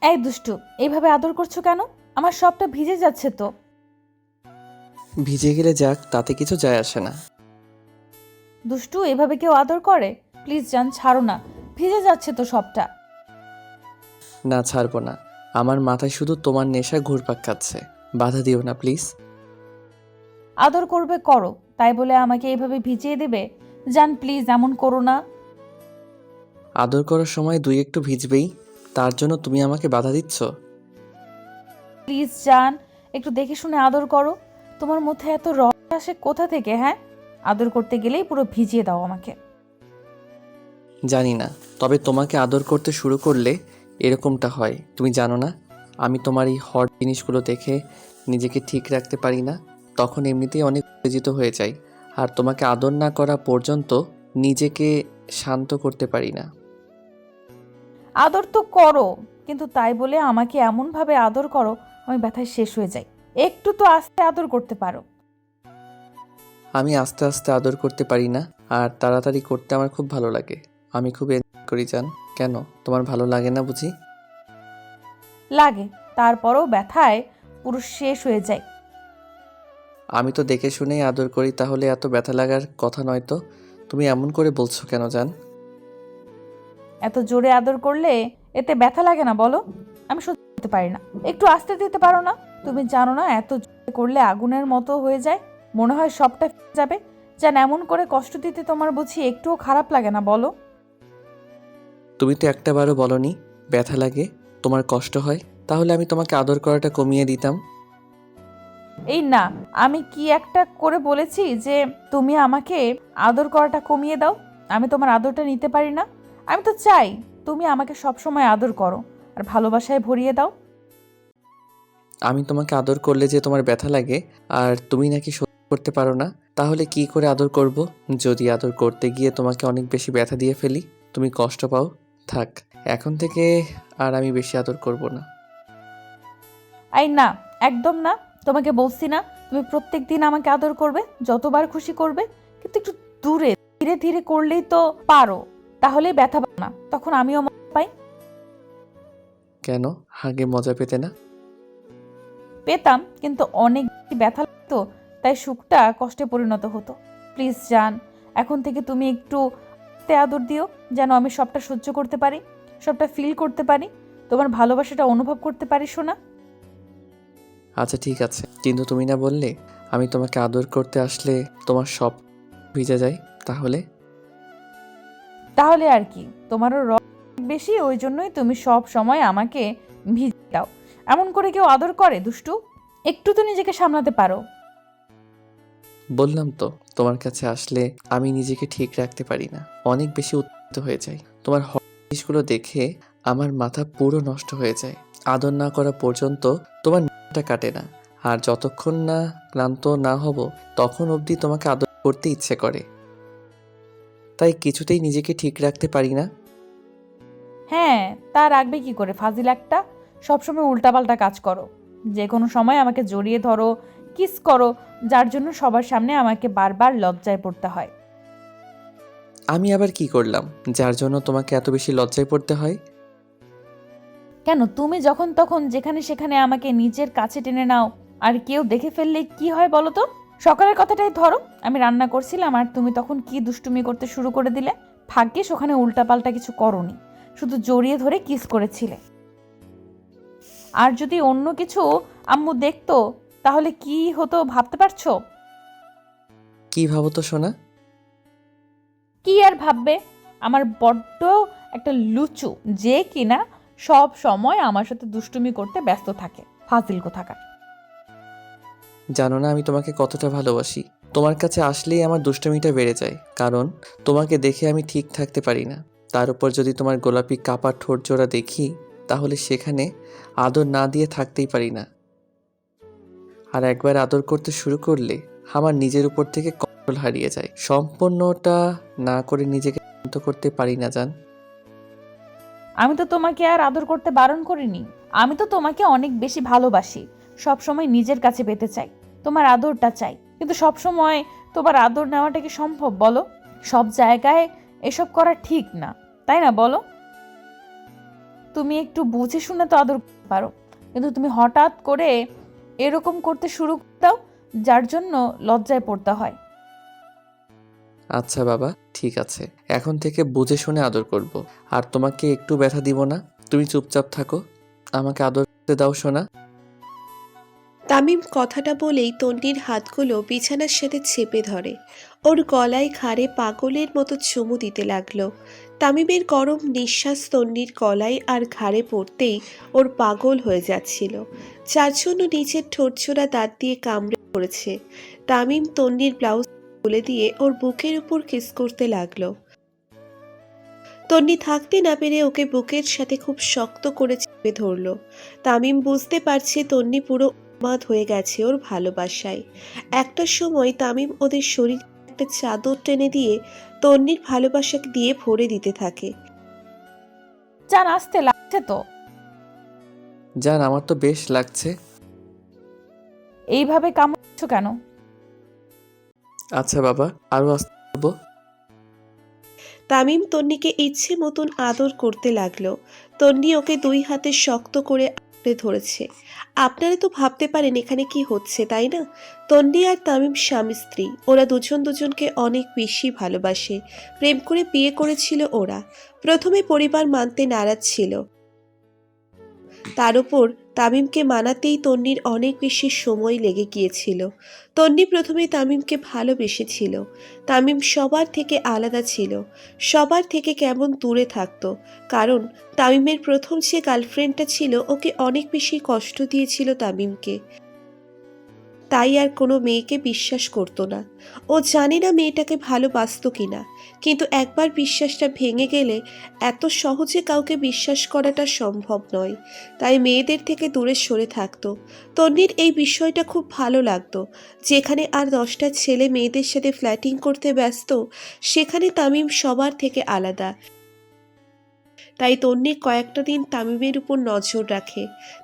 এই দুষ্টু, এইভাবে আদর করছো কেন? আমার সবটা ভিজে যাচ্ছে তো। ভিজে গেলে যাক, তাতে কিছু যায় আসে না। দুষ্টু, এভাবে কেউ আদর করে? প্লিজ জান, ছাড়ো না, ভিজে যাচ্ছে তো সবটা। না, ছাড়বো না। আমার মাথায় শুধু তোমার নেশা ঘুরপাক খাচ্ছে। বাধা দিও না প্লিজ। আদর করবে করো, তাই বলে আমাকে এইভাবে ভিজিয়ে দেবে? জান প্লিজ, এমন করো না। আদর করার সময় দুই একটু ভিজবেই, তার জন্য তুমি আমাকে বাধা দিচ্ছ? প্লিজ জান, একটু দেখে শুনে আদর করো। তোমার মধ্যে এত রস আসে কোথা থেকে, হ্যাঁ? আদর করতে গেলেই পুরো ভিজিয়ে দাও আমাকে। জানি না, তবে তোমাকে আদর করতে শুরু করলে এরকমটা হয়। তুমি জানো না, আমি তোমার এই হট জিনিসগুলো দেখে নিজেকে ঠিক রাখতে পারি না। তখন এমনিতেই অনেক উত্তেজিত হয়ে যাই, আর তোমাকে আদর না করা পর্যন্ত নিজেকে শান্ত করতে পারি না। আদর তো করো, কিন্তু তাই বলে আমাকে এমনভাবে আদর করো আমি ব্যথায় শেষ হয়ে যাই। একটু তো আস্তে আদর করতে পারো। আমি আস্তে আস্তে আদর করতে পারি না, আর তাড়াতাড়ি করতে আমার খুব ভালো লাগে। আমি খুব এনজয় করি জান। কেন, তোমার ভালো লাগে না বুঝি? লাগে, তারপরও ব্যথায় পুরো শেষ হয়ে যায়। আমি তো দেখে শুনেই আদর করি, তাহলে এত ব্যথা লাগার কথা নয় তো। তুমি এমন করে বলছো কেন জান? এত জোরে আদর করলে এতে ব্যথা লাগে না বলো? আমি সহ্য করতে পারি না। একটু আস্তে দিতে পারো না? তুমি জানো না এত জোরে করলে আগুনের মতো হয়ে যায়, মনে হয় সবটা ফেটে যাবে। যেন এমন করে কষ্ট দিতে তোমার বুঝি একটুও খারাপ লাগে না বলো? তুমি তো একটাবারও বলনি ব্যথা লাগে, তোমার কষ্ট হয়। তাহলে আমি তোমাকে আদর করাটা কমিয়ে দিতাম। এই না, আমি কি একটা করে বলেছি যে তুমি আমাকে আদর করাটা কমিয়ে দাও? আমি তোমার আদরটা নিতে পারি না? আমি তো চাই তুমি আমাকে সবসময় আদর করো আর ভালোবাসায় ভরিয়ে দাও। আমি তোমাকে আদর করলে যে তোমার ব্যথা লাগে, আর তুমি নাকি সহ্য করতে পারো না, তাহলে কি করে আদর করব? যদি আদর করতে গিয়ে তোমাকে অনেক বেশি ব্যথা দিয়ে ফেলি, তুমি কষ্ট পাও, থাক, এখন থেকে আর আমি বেশি আদর করব না। এই না, একদম না। তোমাকে বলছি না তুমি প্রত্যেক দিন আমাকে আদর করবে, যতবার খুশি করবে, কিন্তু একটু দূরে ধীরে ধীরে করলেই তো পারো। তাহলেই ব্যথা পাবে না, তখন আমিও মজা পাই। কেন, আগে মজা পেতে না? পেতাম, কিন্তু অনেক বেশি ব্যথা লাগতো, তাই সুখটা কষ্টে পরিণত হতো। প্লিজ জান, এখন থেকে তুমি একটু আস্তে আদর দিও, যেন আমি সবটা সহ্য করতে পারি, সবটা ফিল করতে পারি, তোমার ভালোবাসাটা অনুভব করতে পারি শোনা। আচ্ছা ঠিক আছে, কিন্তু তুমি না বললে আমি তোমাকে আদর করতে আসলে তোমার সব ভিজে যায়? তাহলে তাহলে আর কি, তোমারও রস বেশি, ওই জন্যই তুমি সব সময় আমাকে ভিজিয়ে দাও। এমন করে কেউ আদর করে দুষ্টু? একটু তো নিজেকে সামলাতে পারো। বললাম তো, তোমার কাছে আসলে আমি নিজেকে ঠিক রাখতে পারি না, অনেক বেশি উত্তেজিত হয়ে যাই। তোমার জিনিসগুলো দেখে আমার মাথা পুরো নষ্ট হয়ে যায়। আদর না করা পর্যন্ত তোমার নাকটা কাটে না, আর যতক্ষণ না ক্লান্ত না হব তখন অবধি তোমাকে আদর করতে ইচ্ছে করে। তাই কিছুতেই নিজেকে ঠিক রাখতে পারি না। হ্যাঁ, তা রাখবে কি করে ফাজিল একটা? সবসময় উল্টাপাল্টা কাজ করো। যে কোনো সময় আমাকে জড়িয়ে ধরো, কিস করো, যার জন্য সবার সামনে আমাকে বারবার লজ্জায় পড়তে হয়। আমি আবার কি করলাম যার জন্য তোমাকে এত বেশি লজ্জায় পড়তে হয়? কেন, তুমি যখন তখন যেখানে সেখানে আমাকে নিজের কাছে টেনে নাও, আর কেউ দেখে ফেললে কি হয় বলো তো? সকালের কথাটাই ধরো, আমি রান্না করছিলাম আর তুমি তখন কি দুষ্টুমি করতে শুরু করে দিলে। ভাগ্যিস ওখানে উল্টাপাল্টা কিছু করোনি, শুধু জড়িয়ে ধরে কিস করেছিলে। আর যদি অন্য কিছু আম্মু দেখতো, তাহলে কি হতো ভাবতে পারছো? কি ভাবো তো শোনা? কি আর ভাববে? আমার বড্ড একটা লুচু, যে কিনা সব সময় আমার সাথে দুষ্টুমি করতে ব্যস্ত থাকে, ফাজিল কোথাকার। জানো না আমি তোমাকে কতটা ভালোবাসি। তোমার কাছে আসলেই আমার দুষ্টুমিটা বেড়ে যায়, কারণ তোমাকে দেখে আমি ঠিক থাকতে পারি না। তার উপর যদি তোমার গোলাপি কাপা ঠোঁট জোড়া দেখি, তাহলে সেখানে আদর না দিয়ে থাকতেই পারি না। আর একবার আদর করতে শুরু করলে আমার নিজের উপর থেকে কন্ট্রোল হারিয়ে যায়। সম্পূর্ণটা না করে নিজেকে শান্ত করতে পারি না জান। আমি তো তোমাকে আর আদর করতে বারণ করিনি। আমি তো তোমাকে অনেক বেশি ভালোবাসি, সব সময় নিজের কাছে পেতে চাই, তোমার আদরটা চাই। কিন্তু সব সময় তোমার আদর নেওয়াটা কি সম্ভব বলো? সব জায়গায় এসব করা ঠিক না, তাই না বলো? তুমি একটু বুঝে শুনে তো আদর করতে পারো, কিন্তু তুমি হঠাৎ করে এরকম করতে শুরু দাও, যার জন্য লজ্জায় পড়তে হয়। আচ্ছা বাবা, ঠিক আছে, এখন থেকে বুঝে শুনে আদর করব। আর তোমাকে একটু ব্যথা দিব না। তুমি চুপচাপ থাকো, আমাকে আদর করতে দাও সোনা। তামিম কথাটা বলেই তন্নির হাতগুলো বিছানার সাথে চেপে ধরে, ওর গলায় ঘাড়ে পাগলের মতো চুমু দিতে লাগলো। তামিমের গরম নিঃশ্বাস তন্নির গলায় আর ঘাড়ে পড়তেই ওর পাগল হয়ে যাচ্ছিল, যার জন্য নিচের ঠোঁটছোড়া দাঁত দিয়ে কামড়ে পড়েছে। তামিম তন্নির ব্লাউজ খুলে দিয়ে ওর বুকের উপর কিস করতে লাগলো। তন্নি থাকতে না পেরে ওকে বুকের সাথে খুব শক্ত করে চেপে ধরলো। তামিম বুঝতে পারছে তন্নি পুরো উন্মাদ হয়ে গেছে ওর ভালোবাসায়। একটা সময় তামিম ওদের শরীর একটা চাদর টেনে দিয়ে তন্নির ভালোবাসা দিয়ে ভরে দিতে থাকে। জান আসতে লাগছে তো। জান, আমার তো বেশ লাগছে। এইভাবে কামড়াচ্ছ কেন? আচ্ছা বাবা, আরো আসতে বলবো। তামিম তন্নিকে ইচ্ছে মতন আদর করতে লাগলো। তন্নি ওকে দুই হাতে শক্ত করে আঁকড়ে ধরেছে। আপনারা তো ভাবতে পারেন এখানে কি হচ্ছে, তাই না? তন্নি আর তামিম স্বামী স্ত্রী, ওরা দুজন দুজনকে অনেক বেশি ভালোবাসে। প্রেম করে বিয়ে করেছিল ওরা। প্রথমে পরিবার মানতে নারাজ ছিল, তার উপর তামিমকে মানাতেই তন্নির অনেক বেশি সময় লেগে গিয়েছিল। তন্নি প্রথমে তামিমকে ভালোবেসেছিল। তামিম সবার থেকে আলাদা ছিল, সবার থেকে কেমন দূরে থাকতো, কারণ তামিমের প্রথম যে গার্লফ্রেন্ডটা ছিল ওকে অনেক বেশি কষ্ট দিয়েছিল তামিমকে। তাই আর কোনো মেয়েকে বিশ্বাস করতো না। ও জানে না মেয়েটাকে ভালোবাসতো কিনা, কিন্তু একবার বিশ্বাসটা ভেঙে গেলে এত সহজে কাউকে বিশ্বাস করাটা সম্ভব নয়। তাই মেয়েদের থেকে দূরে সরে থাকতো। তন্নির এই বিষয়টা খুব ভালো লাগতো। যেখানে আর 10টা ছেলে মেয়েদের সাথে ফ্ল্যাটিং করতে ব্যস্ত, সেখানে তামিম সবার থেকে আলাদা। তাই তন্নি কয়েকটা দিন তামিমের উপর নজর রাখে।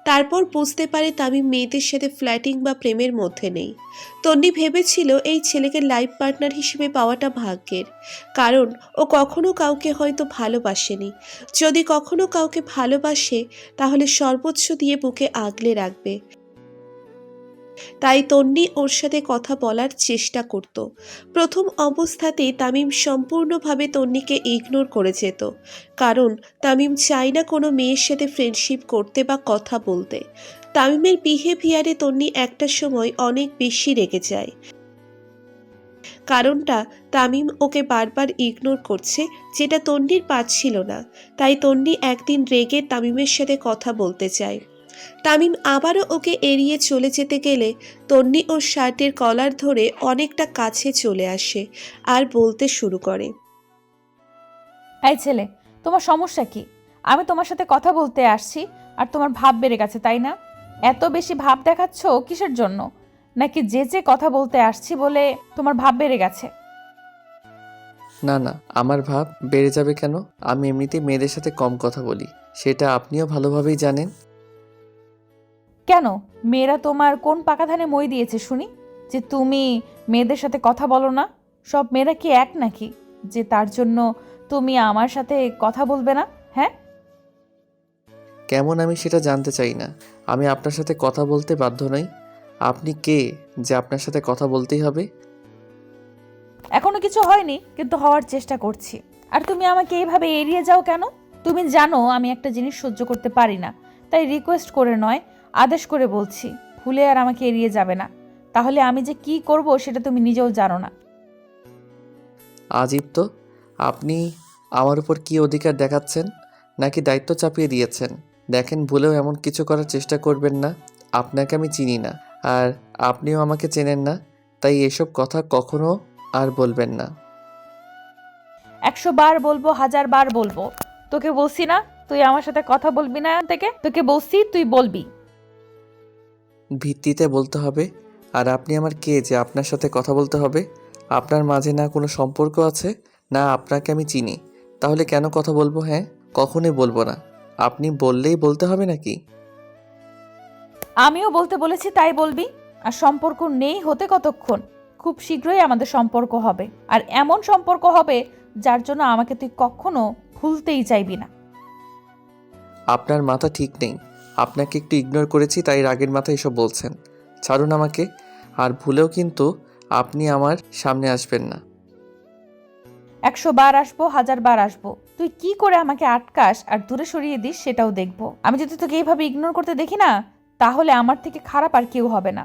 তারপর বুঝতে পারে তামিম মেয়েদের সাথে ফ্ল্যাটিং বা প্রেমের মধ্যে নেই। তন্নি ভেবেছিল এই ছেলেকে লাইফ পার্টনার হিসেবে পাওয়াটা ভাগ্যের, কারণ ও কখনো কাউকে হয়তো ভালোবাসেনি। যদি কখনো কাউকে ভালোবাসে তাহলে সর্বোচ্চ দিয়ে বুকে আগলে রাখবে। তাই তন্নি ওর সাথে কথা বলার চেষ্টা করত। প্রথম অবস্থাতেই তামিম সম্পূর্ণভাবে তন্নিকে ইগনোর করে যেত, কারণ তামিম চায় না কোনো মেয়ের সাথে ফ্রেন্ডশিপ করতে বা কথা বলতে। তামিমের বিহেভিয়ারে তন্নি একটা সময় অনেক বেশি রেগে যায়। কারণটা, তামিম ওকে বারবার ইগনোর করছে, যেটা তন্নির পাচ্ছিল না। তাই তন্নি একদিন রেগে তামিমের সাথে কথা বলতে চায়। তামিম আবারও ওকে এড়িয়ে চলে যেতে গেলে তন্নি ওর শার্টের কলার ধরে অনেকটা কাছে চলে আসে আর বলতে শুরু করে। এই ছেলে, তোমার সমস্যা কি? আমি তোমার সাথে কথা বলতে আসছি আর তোমার ভাব বেড়ে গেছে, তাই না? এত বেশি ভাব দেখাচ্ছ কিসের জন্য? নাকি যে কথা বলতে আসছি বলে তোমার ভাব বেড়ে গেছে? না না, আমার ভাব বেড়ে যাবে কেন? আমি এমনিতেই মেয়েদের সাথে কম কথা বলি, সেটা আপনিও ভালোভাবেই জানেন। কেন? মেয়েরা তোমার কোন পাকা ধানে মই দিয়েছে শুনি, যে তুমি মেয়েদের সাথে কথা বলো না? সব মেয়েরা কি এক নাকি, যে তার জন্য তুমি আমার সাথে কথা বলবে না? হ্যাঁ, কেমন আমি সেটা জানতে চাই না। আমি আপনার সাথে কথা বলতে বাধ্য নই। আপনি কে যে আপনার সাথে কথা বলতেই হবে? এখনো কিছু হয়নি, কিন্তু হওয়ার চেষ্টা করছি। আর তুমি আমাকে এইভাবে এড়িয়ে যাও কেন? তুমি জানো আমি একটা জিনিস সহ্য করতে পারি না, তাই রিকোয়েস্ট করে নয়, আদেশ করে বলছি, ভুলে আর আমাকে এড়িয়ে যাবে না। তাহলে আমি যে কি করব সেটা তুমি নিজেও জানো না। আজীব তো, আপনি আমার উপর কি অধিকার দেখাচ্ছেন? নাকি দায়িত্ব চাপিয়ে দিয়েছেন? দেখেন, ভুলেও এমন কিছু করার চেষ্টা করবেন না। আপনাকে আমি চিনি না, আর আপনিও আমাকে চেনেন না, তাই এসব কথা কখনো আর বলবেন না। 100 বার বলবো, 1000 বার বলবো, তোকে বলছি না তুই আমার সাথে কথা বলবি না? থেকে তোকে বলছি তুই বলবি। ভিত্তিতে বলতে হবে। আর আপনি আমার কে যে আপনার সাথে কথা বলতে হবে? আপনার মাঝে না কোনো সম্পর্ক আছে, না আপনাকে আমি চিনি। তাহলে কেন কথা বলবো? হ্যাঁ, কখনোই বলবো না। আপনি বললেই বলতে হবে নাকি? আমিও বলতে বলেছি তাই বলবি। আর সম্পর্ক নেই হতে কতক্ষণ? খুব শীঘ্রই আমাদের সম্পর্ক হবে, আর এমন সম্পর্ক হবে যার জন্য আমাকে তুই কখনো ভুলতেই চাইবি না। আপনার মাথা ঠিক নেই। আপনাকে একটু ইগনোর করেছি তাই রাগের মাথায় এসব বলছেন। ছাড়ুন আমাকে। আর ভুলেও কিন্তু আপনি আমার সামনে আসবেন না। 100 বার আসবো, 1000 বার আসবো, তুই কি করে আমাকে আটকাস আর দূরে সরিয়ে দিস সেটাও দেখবো। আমি যদি তোকে এইভাবে ইগনোর করতে দেখি না, তাহলে আমার থেকে খারাপ আর কেউ হবে না।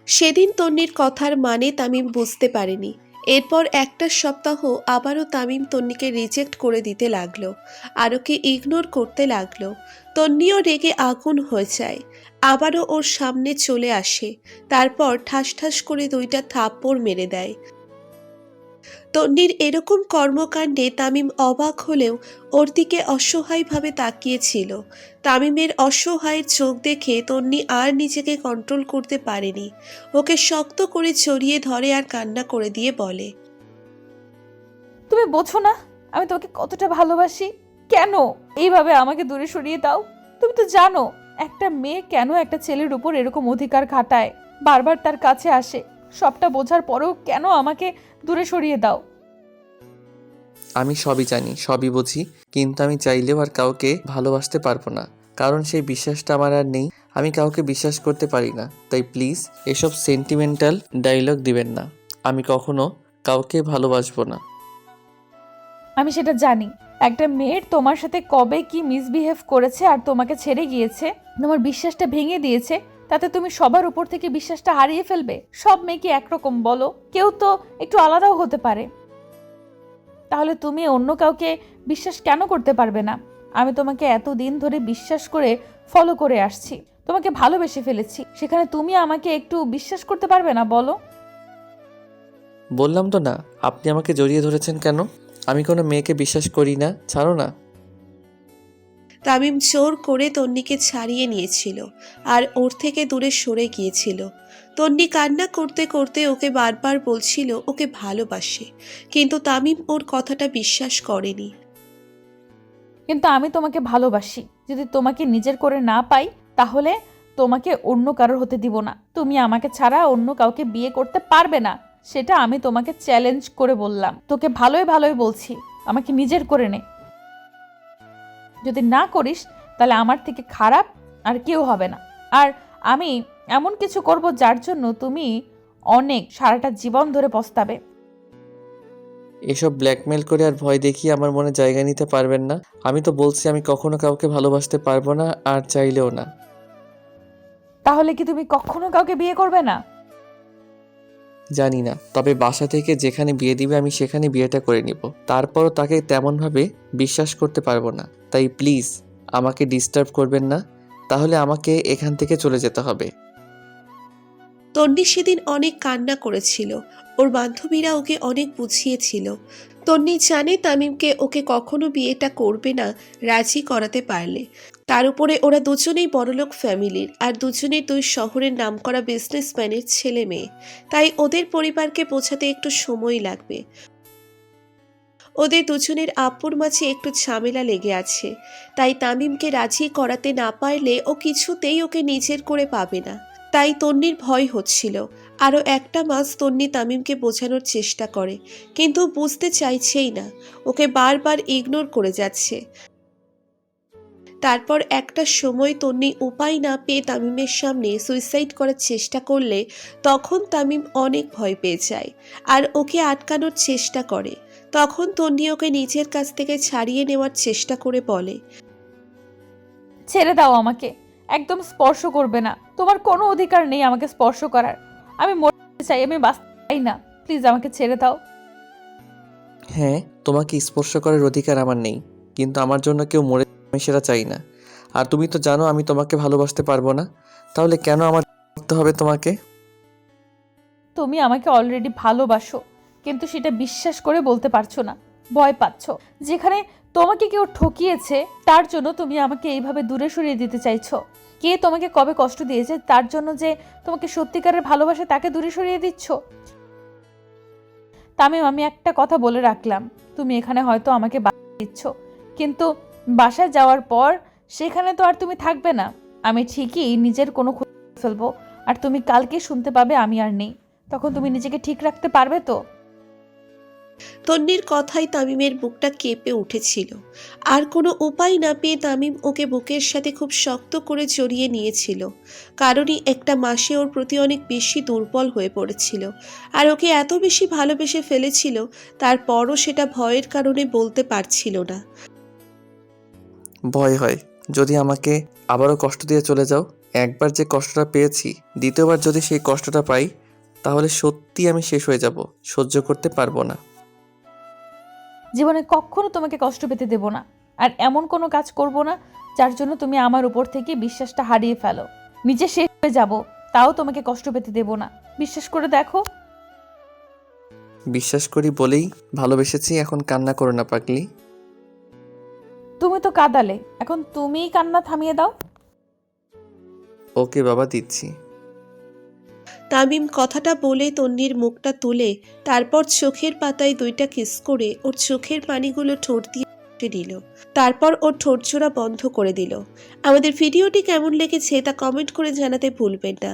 সেদিন তন্নির কথার মানে তামিম বুঝতে পারেনি। এরপর একটা সপ্তাহ আবারও তামিম তন্নিকে রিজেক্ট করে দিতে লাগলো, আর ওকে ইগনোর করতে লাগলো। তন্নিও রেগে আগুন হয়ে যায়, আবারও ওর সামনে চলে আসে। তারপর ঠাস ঠাস করে 2টা থাপ্পড় মেরে দেয়। তন্নির এরকম কর্মকাণ্ডে তামিম অবাক হলেও ওর দিকে অসহায়ভাবে তাকিয়েছিল। তামিমের অসহায়ের চোখ দেখে তন্নি আর নিজেকে কন্ট্রোল করতে পারেনি। ওকে শক্ত করে জড়িয়ে ধরে আর কান্না করে দিয়ে বলে, তুমি বোঝো না আমি তোমাকে কতটা ভালোবাসি। কেন এইভাবে আমাকে দূরে সরিয়ে দাও? তুমি তো জানো একটা মেয়ে কেন একটা ছেলের উপর এরকম অধিকার খাটায়, বারবার তার কাছে আসে। সবটা বোঝার পরেও কেন আমাকে দূরে সরিয়ে দাও? আমি সবই জানি, সবই বুঝি, কিন্তু আমি চাইলেও আর কাউকে ভালোবাসতে পারবো না। কারণ সেই বিশ্বাসটা আমার আর নেই। আমি কাউকে বিশ্বাস করতে পারি না। তাই প্লিজ এসব সেন্টিমেন্টাল ডায়লগ দিবেন না। আমি কখনো কাউকে ভালোবাসবো না। আমি সেটা জানি। একটা মেয়ের তোমার সাথে কবে কি মিসবিহেভ করেছে আর তোমাকে ছেড়ে গিয়েছে, তোমার বিশ্বাসটা ভেঙে দিয়েছে, তাতে তুমি সবার উপর থেকে বিশ্বাসটা হারিয়ে ফেলবে? সব মেয়ে কি একরকম বলো? কেউ তো একটু আলাদাও হতে পারে। তাহলে তুমি অন্য কাউকে বিশ্বাস কেন করতে পারবে না? আমি তোমাকে এতদিন ধরে বিশ্বাস করে ফলো করে আসছি, তোমাকে ভালোবেসে ফেলেছি, সেখানে তুমি আমাকে একটু বিশ্বাস করতে পারবে না বলো? বললাম তো না, আপনি আমাকে জড়িয়ে ধরেছেন কেন? আমি কোনো মেয়েকে বিশ্বাস করি না। ছাড়ো না। তামিম জোর করে তন্নিকে ছাড়িয়ে নিয়েছিল আর ওর থেকে দূরে সরে গিয়েছিল। তন্নি কান্না করতে করতে ওকে বারবার বলছিল ওকে ভালোবাসে, কিন্তু তামিম ওর কথাটা বিশ্বাস করেনি। কিন্তু আমি তোমাকে ভালোবাসি। যদি তোমাকে নিজের করে না পাই, তাহলে তোমাকে অন্য কারোর হতে দিব না। তুমি আমাকে ছাড়া অন্য কাউকে বিয়ে করতে পারবে না, সেটা আমি তোমাকে চ্যালেঞ্জ করে বললাম। তোকে ভালোই ভালোই বলছি, আমাকে নিজের করে নে। যদি না করিস তাহলে আমার থেকে খারাপ আর কেউ হবে না। আর আমি এমন কিছু করব যার জন্য তুমি অনেক সারাটা জীবন ধরে পস্তাবে। এসব ব্ল্যাকমেল করে আর ভয় দেখিয়ে আমার মনে জায়গা নিতে পারবেন না। আমি তো বলছি আমি কখনো কাউকে ভালোবাসতে পারবো না, আর চাইলেও না। তাহলে কি তুমি কখনো কাউকে বিয়ে করবে না? জানি না, তবে বাসা থেকে যেখানে বিয়ে দিবে আমি সেখানে বিয়েটা করে নিব। তারপরও তাকে তেমনভাবে বিশ্বাস করতে পারবো না। তাই প্লিজ আমাকে ডিস্টার্ব করবেন না, তাহলে আমাকে এখান থেকে চলে যেতে হবে। তন্নি সেদিন অনেক কান্না করেছিল। ওর বান্ধবীরা ওকে অনেক বুঝিয়েছিল। তন্নি জানে তামিমকে ওকে কখনো বিয়েটা করবে না রাজি করাতে পারলে। তার উপরে ওরা দুজনেই বড়লোক ফ্যামিলির, আর দুজনেই 2 শহরের নামকরা বিজনেসম্যানের ছেলে মেয়ে। তাই ওদের পরিবারকে বোঝাতে একটু সময় লাগবে। ওদের দুজনের আপুর মাঝে একটু ঝামেলা লেগে আছে। তাই তামিমকে রাজি করাতে না পারলে ও কিছুতেই ওকে নিজের করে পাবে না। তাই তন্নির ভয় হচ্ছিল। আরও একটা মাস তন্নি তামিমকে বোঝানোর চেষ্টা করে, কিন্তু বুঝতে চাইছেই না। ওকে বারবার ইগনোর করে যাচ্ছে। তারপর একটা সময় তন্নি উপায় না পেয়ে তামিমের সামনে সুইসাইড করার চেষ্টা করলে তখন তামিম অনেক ভয় পেয়ে যায় আর ওকে আটকানোর চেষ্টা করে। তখন তন্নি ওকে নিজের কাছ থেকে ছাড়িয়ে নেওয়ার চেষ্টা করে বলে, ছেড়ে দাও আমাকে, একদম স্পর্শ করবে না। তোমার কোনো অধিকার নেই আমাকে স্পর্শ করার। আমি মরতে চাই, আমি বাঁচতে চাই না। প্লিজ আমাকে ছেড়ে দাও। হ্যাঁ, তোমাকে স্পর্শ করার অধিকার আমার নেই, কিন্তু আমার জন্য কেউ মরে আমি সেটা চাই না। আর তুমি তো জানো আমি তোমাকে ভালোবাসতে পারবো না, তাহলে কেন আমার করতে হবে তোমাকে? তুমি আমাকে অলরেডি ভালোবাসো, কিন্তু সেটা বিশ্বাস করে বলতে পারছো না, ভয় পাচ্ছ। যেখানে তোমাকে কেউ ঠকিয়েছে তার জন্য তুমি আমাকে এইভাবে দূরে সরিয়ে দিতে চাইছো। কে তোমাকে কবে কষ্ট দিয়েছে তার জন্য যে তোমাকে সত্যিকারের ভালোবাসে তাকে দূরে সরিয়ে দিচ্ছ। তামিম, আমি একটা কথা বলে রাখলাম, তুমি এখানে হয়তো আমাকে বাধা দিচ্ছ, কিন্তু বাসায় যাওয়ার পর সেখানে তো আর তুমি থাকবে না। আমি ঠিকই নিজের কোনো ক্ষতি করে ফেলবো, আর তুমি কালকে শুনতে পাবে আমি আর নেই। তখন তুমি নিজেকে ঠিক রাখতে পারবে তো? তন্নির কথায় তামিমের বুকটা কেঁপে উঠেছিল। আর কোনো উপায় না পেয়ে তামিম ওকে বুকের সাথে খুব শক্ত করে জড়িয়ে নিয়েছিল। কারণই একটা মাসে ওর প্রতি অনেক বেশি দুর্বল হয়ে পড়েছিল, আর ওকে এত বেশি ভালোবেসে ফেলেছিল, তারপরও সেটা ভয়ের কারণে বলতে পারছিল না। ভয় হয় যদি আমাকে আবারও কষ্ট দিয়ে চলে যাও। একবার যে কষ্টটা পেয়েছি, দ্বিতীয়বার যদি সেই কষ্টটা পাই, তাহলে সত্যি আমি শেষ হয়ে যাব, সহ্য করতে পারবো না। জীবনে কখনো তোমাকে কষ্ট পেতে দেব না, আর এমন কোনো কাজ করব না যার জন্য তুমি আমার উপর থেকে বিশ্বাসটা হারিয়ে ফেলো। নিজে শেষ হয়ে যাব, তাও তোমাকে কষ্ট পেতে দেব না। বিশ্বাস করে দেখো। বিশ্বাস করি বলেই ভালোবেসেছি, এখন কান্না করো না পাগলি। তুমি তো কাঁদালে, এখন তুমিই কান্না থামিয়ে দাও। ওকে বাবা, দিচ্ছি। তামিম কথাটা বলে তন্নির মুখটা তুলে তারপর চোখের পাতায় 2টা কিস করে ওর চোখের পানিগুলো ঠোঁট দিয়ে মুছে নিল। তারপর ওর ঠোঁটজোড়া বন্ধ করে দিল। আমাদের ভিডিওটি কেমন লেগেছে তা কমেন্ট করে জানাতে ভুলবেন না।